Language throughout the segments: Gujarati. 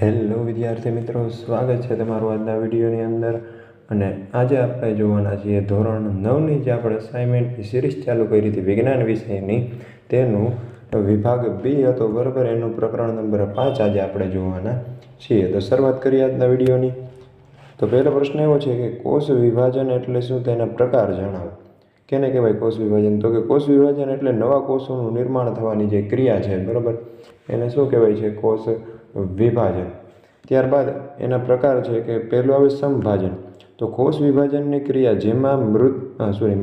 હેલો વિદ્યાર્થી મિત્રો, સ્વાગત છે તમારું આજના વિડીયોની અંદર। અને આજે આપણે જોવાના છીએ ધોરણ 9ની જે આપણે અસાઇનમેન્ટની સિરીઝ ચાલુ કરી હતી વિજ્ઞાન વિષયની, તેનું વિભાગ બી હતો બરાબર, એનું પ્રકરણ નંબર 5 આજે આપણે જોવાના છીએ। તો શરૂઆત કરીએ આજના વિડીયોની। તો પહેલો પ્રશ્ન એવો છે કે કોષ વિભાજન એટલે શું, તેના પ્રકાર જણાવો। કેને કહેવાય કોષ વિભાજન? તો કે કોષ વિભાજન એટલે નવા કોષોનું નિર્માણ થવાની જે ક્રિયા છે બરાબર, એને શું કહેવાય છે? કોષ વિભાજન। ત્યારબાદ એના પ્રકાર છે કે પહેલું આવે સમભાજન। તો કોષ વિભાજનની ક્રિયા જેમાં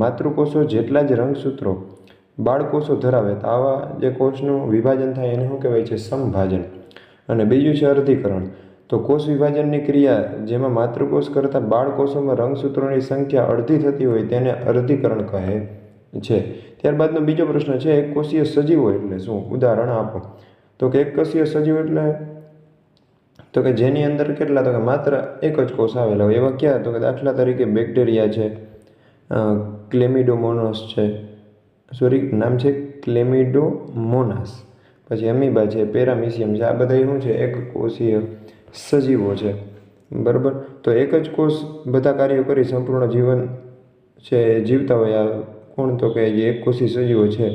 માતૃકોષો જેટલા જ રંગસૂત્રો બાળકોષો ધરાવે તો આવા જે કોષનું વિભાજન થાય એને શું કહેવાય છે? સમભાજન। અને બીજું છે અર્ધીકરણ। તો કોષ વિભાજનની ક્રિયા જેમાં માતૃકોષ કરતાં બાળકોષોમાં રંગસૂત્રોની સંખ્યા અડધી થતી હોય તેને અર્ધીકરણ કહે છે। ત્યારબાદનો બીજો પ્રશ્ન છે એક કોષીય સજીવો એટલે શું, ઉદાહરણ આપો। તો કે એક કોષીય સજીવ એટલે તો કે જેની અંદર કેટલા, તો કે માત્ર એક જ કોષ આવેલા હોય, એવા ક્યાં? તો કે દાખલા તરીકે બેક્ટેરિયા છે, ક્લેમિડોમોનાસ છે, નામ છે ક્લેમિડોમોનાસ, પછી અમીબા છે, પેરામિશિયમ છે, આ બધા શું છે? એક કોષીય સજીવો છે બરાબર। તો એક જ કોષ બધા કાર્યો કરી સંપૂર્ણ જીવન છે જીવતા હોય આ કોણ? તો કે જે એક કોષી સજીવો છે।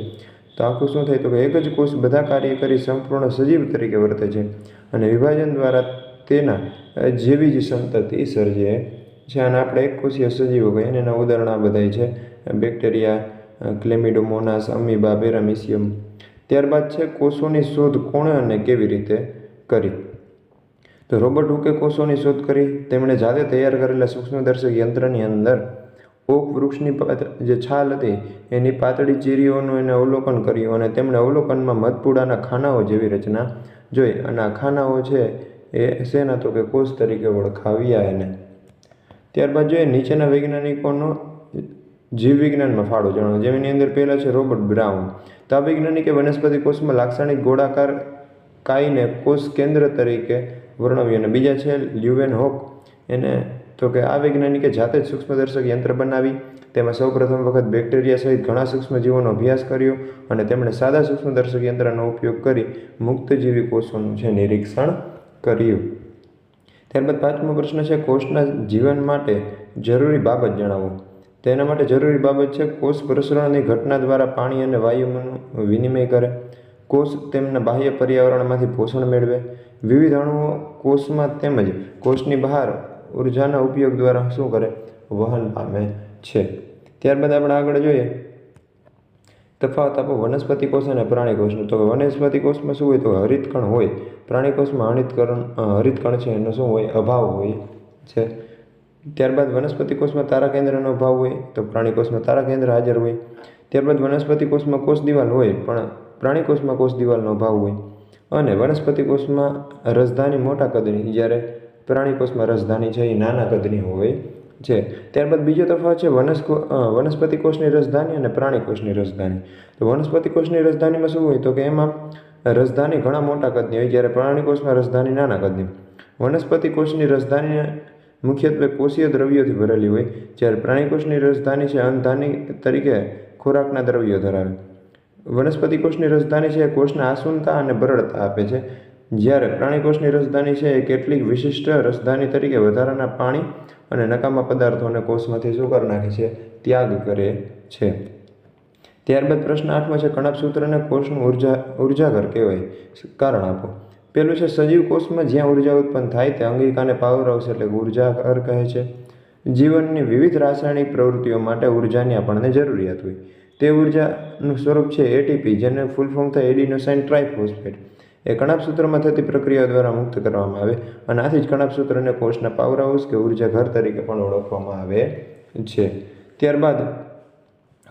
તો આખું શું થાય? તો કે એક જ કોષ બધા કાર્ય કરી સંપૂર્ણ સજીવ તરીકે વર્તે છે અને વિભાજન દ્વારા તેના જેવી જ સંતતિ સર્જે છે, અને આપણે એક કોષીય સજીવો કહીએ અને એના ઉદાહરણ આ બધા છે બેક્ટેરિયા, ક્લેમિડોમોનાસ, અમીબા, પેરામિશિયમ। ત્યારબાદ છે કોષોની શોધ કોણે અને કેવી રીતે કરી? તો રોબર્ટ હુકે કોષોની શોધ કરી। તેમણે જાતે તૈયાર કરેલા સૂક્ષ્મદર્શક યંત્રની અંદર ઓક વૃક્ષની જે છાલ હતી એની પાતળી ચીરીઓનું એને અવલોકન કર્યું અને તેમણે અવલોકનમાં મધપૂડાના ખાનાઓ જેવી રચના જોઈ, અને આ ખાનાઓ છે એ શેના? તો કે કોષ તરીકે ઓળખાવ્યા એને। ત્યારબાદ જોઈએ નીચેના વૈજ્ઞાનિકોનો જીવ વિજ્ઞાનમાં ફાળો જણાવો, જેની અંદર પહેલા છે રોબર્ટ બ્રાઉન। તો આ વૈજ્ઞાનિકે વનસ્પતિ કોષમાં લાક્ષણિક ગોળાકાર કાયને કોષ કેન્દ્ર તરીકે વર્ણવ્યું, અને બીજા છે લ્યુવેન હોક। એને તો કે આ વૈજ્ઞાનિકે જાતે જ સૂક્ષ્મદર્શક યંત્ર બનાવી, તેમાં સૌપ્રથમ વખત બેક્ટેરિયા સહિત ઘણા સૂક્ષ્મજીવોનો અભ્યાસ કર્યો અને તેમણે સાદા સૂક્ષ્મદર્શક યંત્રનો ઉપયોગ કરી મુક્તજીવી કોષોનું છે નિરીક્ષણ કર્યું। ત્યારબાદ પાંચમો પ્રશ્ન છે કોષના જીવન માટે જરૂરી બાબત જણાવો। તેના માટે જરૂરી બાબત છે કોષ પ્રસરણની ઘટના દ્વારા પાણી અને વાયુનું વિનિમય કરે, કોષ તેમના બાહ્ય પર્યાવરણમાંથી પોષણ મેળવે, વિવિધ અણુઓ કોષમાં તેમજ કોષની બહાર ઉર્જાના ઉપયોગ દ્વારા શું કરે? વહન પામે છે। ત્યારબાદ આપણે આગળ જોઈએ તફાવત આપો વનસ્પતિ કોષ અને પ્રાણી કોષનો। તો વનસ્પતિ કોષમાં શું હોય? તો હરિતકણ હોય, પ્રાણી કોષમાં હરિતકણ છે એનો શું હોય? અભાવ હોય છે। ત્યારબાદ વનસ્પતિ કોષમાં તારા કેન્દ્રનો અભાવ હોય, તો પ્રાણી કોષમાં તારા કેન્દ્ર હાજર હોય। ત્યારબાદ વનસ્પતિ કોષમાં કોષ દિવાલ હોય પણ પ્રાણી કોષમાં કોષ દિવાલનો અભાવ હોય, અને વનસ્પતિ કોષમાં રસધાની મોટા કદની, જ્યારે પ્રાણી કોષમાં રસધાની છે એ નાના કદની હોય છે। ત્યારબાદ બીજો તફાવત છે વનસ્પતિ કોષની રસધાની અને પ્રાણી કોષની રસધાની। તો વનસ્પતિ કોષની રસધાનીમાં શું હોય? તો કે એમાં રસધાની ઘણા મોટા કદની હોય, જ્યારે પ્રાણી કોષમાં રસધાની નાના કદની। વનસ્પતિ કોષની રસધાની મુખ્યત્વે કોષીય દ્રવ્યોથી ભરેલી હોય, જ્યારે પ્રાણી કોષની રસધાની છે અન્નધાની તરીકે ખોરાકના દ્રવ્યો ધરાવે। વનસ્પતિ કોષની રસધાની છે એ કોષને આસુનતા અને બરડતા આપે છે, જ્યારે પ્રાણી કોષની રસધાની છે એ કેટલીક વિશિષ્ટ રસધાની તરીકે વધારાના પાણી અને નકામા પદાર્થોને કોષમાંથી શું કરી નાખે છે? ત્યાગ કરે છે। ત્યારબાદ પ્રશ્ન 8મો છે કણપસૂત્રને કોષનું ઉર્જાઘર કહેવાય, કારણ આપો। પેલું છે સજીવ કોષમાં જ્યાં ઉર્જા ઉત્પન્ન થાય તે અંગિકાને પાવર હાઉસ એટલે ઉર્જાઘર કહે છે। જીવનની વિવિધ રાસાયણિક પ્રવૃત્તિઓ માટે ઉર્જાની આપણને જરૂરિયાત હોય, તે ઉર્જાનું સ્વરૂપ છે એટીપી, જેને ફૂલ ફોર્મ થાય એડિનોસાઇન ટ્રાઇફોસ્ફેટ, એ કણાભસૂત્રમાં થતી પ્રક્રિયા દ્વારા મુક્ત કરવામાં આવે, અને આથી જ કણાભસૂત્રને કોષના પાવર હાઉસ કે ઉર્જાઘર તરીકે પણ ઓળખવામાં આવે છે। ત્યારબાદ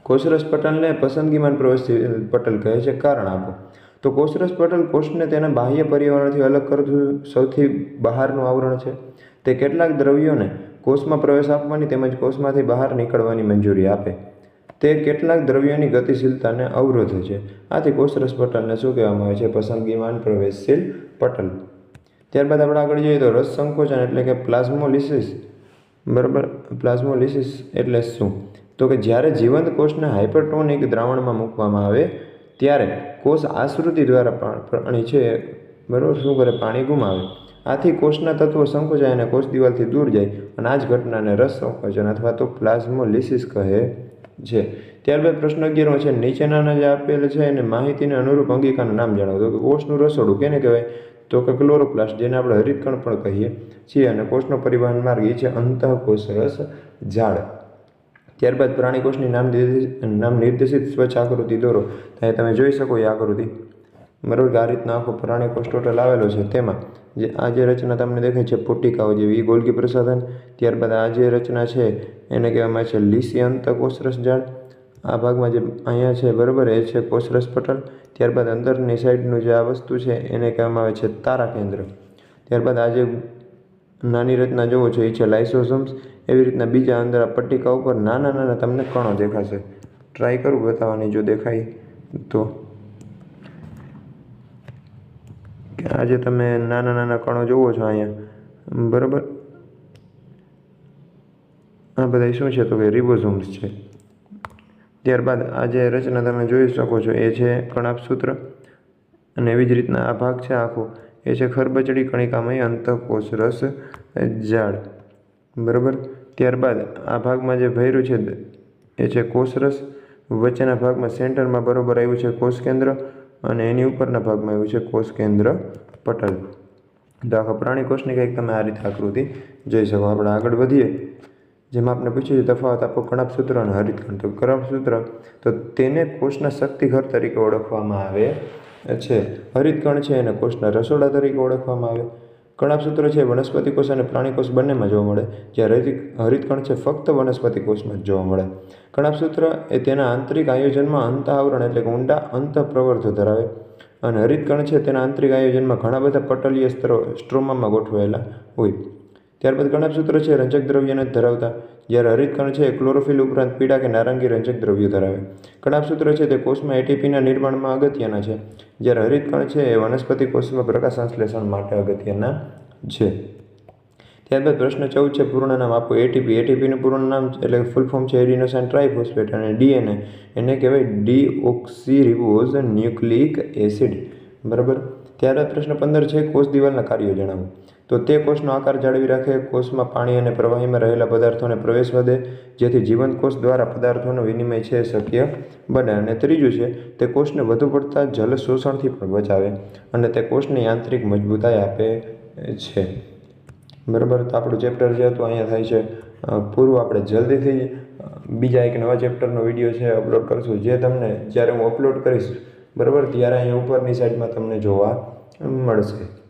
કોષરસ પટલને પસંદગીમાન પ્રવેશશીલ પટલ કહે છે, કારણ આપો। તો કોષરસ પટલ કોષને તેના બાહ્ય પર્યાવરણથી અલગ કરતું સૌથી બહારનું આવરણ છે। તે કેટલાક દ્રવ્યોને કોષમાં પ્રવેશ આપવાની તેમજ કોષમાંથી બહાર નીકળવાની મંજૂરી આપે, તે કેટલાક દ્રવ્યોની ગતિશીલતાને અવરોધે છે, આથી કોષરસ પટલને શું કહેવામાં આવે છે? પસંદગીમાન પ્રવેશશીલ પટલ। ત્યારબાદ આપણે આગળ જોઈએ તો રસ સંકોચન એટલે કે પ્લાઝ્મોલિસિસ બરાબર। પ્લાઝ્મોલિસિસ એટલે શું? તો કે જ્યારે જીવંત કોષને હાઇપરટોનિક દ્રાવણમાં મૂકવામાં આવે ત્યારે કોષ આશ્રુતિ દ્વારા પાણી છે બરાબર શું કરે? પાણી ગુમાવે, આથી કોષના તત્વો સંકોચાય અને કોષ દિવાલથી દૂર જાય અને આ જ ઘટનાને રસ સંકોચન અથવા તો પ્લાઝ્મોલિસિસ કહે છે. ત્યારબાદ પ્રશ્ન 11 છે, નીચેનાના જે આપેલ છે એને માહિતીને અનુરૂપ અંગિકાનું નામ જણાવો. તો કોષનું રસોડું કેને કહેવાય? તો કે ક્લોરોપ્લાસ્ટ, જેને આપણે હરિતકણ પણ કહીએ છીએ. અને કોષનો પરિવહન માર્ગ એ છે અંતઃકોષરસ ઝાડ. ત્યારબાદ પ્રાણી કોષની નામ નિર્દેશિત સ્વચ્છ આકૃતિ દોરો. તો તમે જોઈ શકો એ આકૃતિ, બરાબર કે આ રીતના આખો પ્રાણી કોષ ટોટલ આવેલો છે. તેમાં આ જે રચના તમને દેખાય છે પુટિકાઓ જેવી, એ ગોલ્ગી પ્રસાધન. ત્યારબાદ આ જે રચના છે એને કહેવામાં આવે છે લીસી અંતઃકોષરસ ઝાડ. આ ભાગમાં જે અહીંયા છે, બરાબર, એ છે કોષરસ પટલ. ત્યારબાદ અંદરની સાઈડનું જે આ વસ્તુ છે એને કહેવામાં આવે છે તારા કેન્દ્ર. ત્યારબાદ આ જે નાની રચના જોવો છો એ છે લાઇસોસોમ્સ. એવી રીતના બીજા અંદર આ પટ્ટિકા ઉપર નાના નાના તમને કણો દેખાશે. ટ્રાય કરું બતાવવાની, જો દેખાય તો. આજે તમે નાના નાના કણો જોવો છો અહીંયા, બરાબર, આ બધા શું છે તો કે રિબોઝોમ્સ છે. ત્યારબાદ આ જે રચના તમે જોઈ શકો છો એ છે કણાભસૂત્ર. અને એવી જ રીતના આ ભાગ છે આખો એ છે ખરબચડી કણિકામય અંતઃકોષરસ ઝાડ, બરાબર. ત્યારબાદ આ ભાગમાં જે ભર્યું છે એ છે કોષરસ. વચ્ચેના ભાગમાં સેન્ટરમાં બરાબર આવ્યું છે કોષ કેન્દ્ર અને એની ઉપરના ભાગમાં આવ્યું છે કોષ કેન્દ્ર પટલ. તો આખા પ્રાણી કોષની કંઈક તમે આ રીતે આકૃતિ જોઈ શકો. આપણે આગળ વધીએ. જેમાં આપણે પૂછ્યું છે તફાવત આપો કણાભસૂત્ર અને હરિતકણ. તો કણાભસૂત્ર તો તેને કોષના શક્તિઘર તરીકે ઓળખવામાં આવે છે. હરિતકણ છે એને કોષના રસોડા તરીકે ઓળખવામાં આવે. કણાભસૂત્ર છે વનસ્પતિ કોષ અને પ્રાણી કોષ બંનેમાં જોવા મળે, જ્યારે હરિતકણ છે ફક્ત વનસ્પતિ કોષમાં જ જોવા મળે. કણાભસૂત્ર એ તેના આંતરિક આયોજનમાં અંત આવરણ એટલે કે ઊંડા અંતઃપ્રવર્ધો ધરાવે અને હરિતકણ છે તેના આંતરિક આયોજનમાં ઘણા બધા પટલીય સ્ટ્રોમામાં ગોઠવાયેલા હોય. ત્યારબાદ કણાભસૂત્ર છે રંજક દ્રવ્યને ધરાવતા, જ્યારે હરિતકણ છે ક્લોરોફિલ ઉપરાંત પીળા કે નારંગી રંજક દ્રવ્યો ધરાવે. કણાભસૂત્ર છે તે કોષમાં એટીપીના નિર્માણમાં અગત્યના છે, જ્યારે હરિતકણ છે એ વનસ્પતિ કોષમાં પ્રકાશ સંશ્લેષણ માટે અગત્યના છે. ત્યારબાદ પ્રશ્ન 14 છે, પૂર્ણ નામ આપો. એટીપી. એટીપીનું પૂર્ણ નામ એટલે ફૂલ ફોર્મ છે એડિનોસાઇન ટ્રાઇફોસ્ફેટ. અને ડીએનએ એને કહેવાય ડીઓક્સીરિબોઝ ન્યુક્લિક એસિડ, બરાબર. ત્યારબાદ પ્રશ્ન 15 છે, કોષ દિવાલના કાર્યો જણાવો. તો તે કોષનો આકાર જાળવી રાખે, કોષમાં પાણી અને પ્રવાહીમાં રહેલા પદાર્થોને પ્રવેશવા દે, જેથી જીવંત કોષ દ્વારા પદાર્થોનો વિનિમય છે શક્ય બને. અને ત્રીજું છે, તે કોષને વધુ પડતા જલ શોષણથી પણ બચાવે અને તે કોષની આંતરિક મજબૂતાઈ આપે છે, બરાબર. તો આપણું ચેપ્ટર જે હતું અહીંયા થાય છે પૂરું. આપણે જલ્દીથી બીજા એક નવા ચેપ્ટરનો વિડીયો છે અપલોડ કરીશું, જે તમને જ્યારે હું અપલોડ કરીશ, બરાબર, ત્યારે અહીંયા ઉપરની સાઈડમાં તમને જોવા મળશે.